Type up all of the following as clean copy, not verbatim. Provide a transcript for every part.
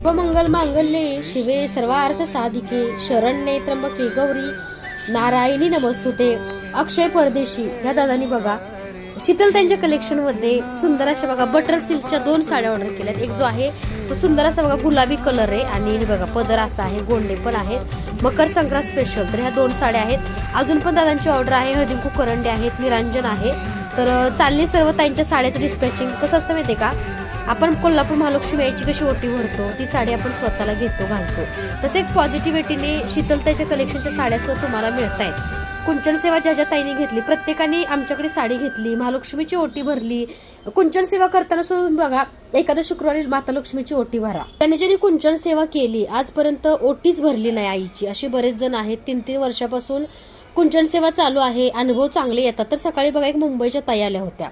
मंगल मांगल्ये शिवे सर्वार्थ साधिके शरण्ये त्र्यंबके गौरी नारायणी नमस्तुते. अक्षय परदेशी ह्या दादानी बघा शीतल त्यांच्या कलेक्शन मध्ये सुंदर अशा बघा बटर सिल्कच्या 2 साड्या ऑर्डर केल्यात. एक जो आहे तो सुंदर असा बघा गुलाबी कलर आहे आणि हे बघा पदर असा आहे, गोंडे पण आहेत, मकर संक्रांत स्पेशल. तर ह्या 2 साड्या आहेत. अजून पण दादांची ऑर्डर आहे, हळदीकुंकू करंडे आहेत, निरांजन आहे. तर चालली सर्व ताईंच्या साड्याचं डिस्पॅचिंग. कसं असतं माहितीये का, आपण कोल्हापूर महालक्ष्मी याची कशी ओटी भरतो ती साडी आपण स्वतःला घेतो घालतो, तसे एक पॉझिटिव्हिटीने शीतलताईच्या कलेक्शनच्या साड्या सुद्धा तुम्हाला मिळत आहेत. कुंचन सेवा ज्या ज्या ताईने घेतली प्रत्येकाने आमच्याकडे साडी घेतली, महालक्ष्मीची ओटी भरली. कुंचन सेवा करताना सुद्धा बघा एखाद्या शुक्रवारी माता लक्ष्मीची ओटी भरा. त्याने ज्यांनी कुंचन सेवा केली आजपर्यंत ओटीच भरली नाही आईची असे बरेच जण आहेत. 3-3 वर्षापासून कुंचन सेवा चालू आहे, अनुभव चांगले येतात. तर सकाळी बघा एक मुंबईच्या ताई आल्या होत्या,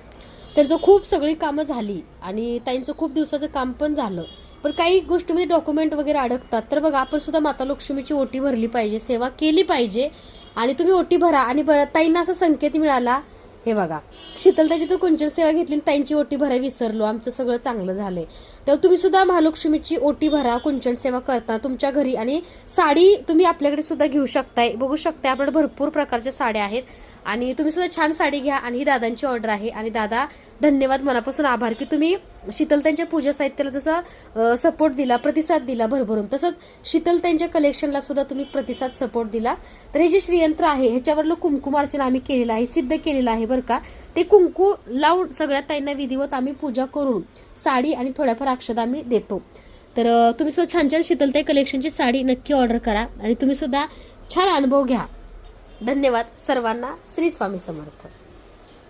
त्यांचं खूप सगळी कामं झाली आणि ताईंचं खूप दिवसाचं काम पण झालं, पण काही गोष्टीमध्ये डॉक्युमेंट वगैरे अडकतात. तर बघा आपण सुद्धा माता लक्ष्मीची ओटी भरली पाहिजे, सेवा केली पाहिजे आणि तुम्ही ओटी भरा. आणि ताईंना असा संकेत मिळाला, हे बघा शीतलताईची तर कुंचन सेवा घेतली आणि ताईंची ओटी भरायला विसरलो, आमचं सगळं चांगलं झालंय. तेव्हा तुम्ही सुद्धा महालक्ष्मीची ओटी भरा कुंचन सेवा करता तुमच्या घरी. आणि साडी तुम्ही आपल्याकडे सुद्धा घेऊ शकताय, बघू शकता आपल्याकडे भरपूर प्रकारच्या साड्या आहेत आणि तुम्ही सुद्धा छान साडी घ्या. आणि ही दादांची ऑर्डर आहे. आणि दादा धन्यवाद, मनापासून आभार की तुम्ही शीतलताईंच्या पूजा साहित्याला जसा सपोर्ट दिला, प्रतिसाद दिला भरभरून, तसंच शीतलताईंच्या कलेक्शनला सुद्धा तुम्ही प्रतिसाद सपोर्ट दिला. तर हे जे श्रीयंत्र आहे ह्याच्यावरलं कुंकुमार्चना आम्ही केलेलं आहे, सिद्ध केलेलं आहे बरं का. ते कुंकू लावून सगळ्या ताईंना विधिवत आम्ही पूजा करून साडी आणि थोड्याफार अक्षता आम्ही देतो. तर तुम्ही सुद्धा छान छान शीतलताई कलेक्शनची साडी नक्की ऑर्डर करा आणि तुम्ही सुद्धा छान अनुभव घ्या. धन्यवाद सर्वांना. श्री स्वामी समर्थ.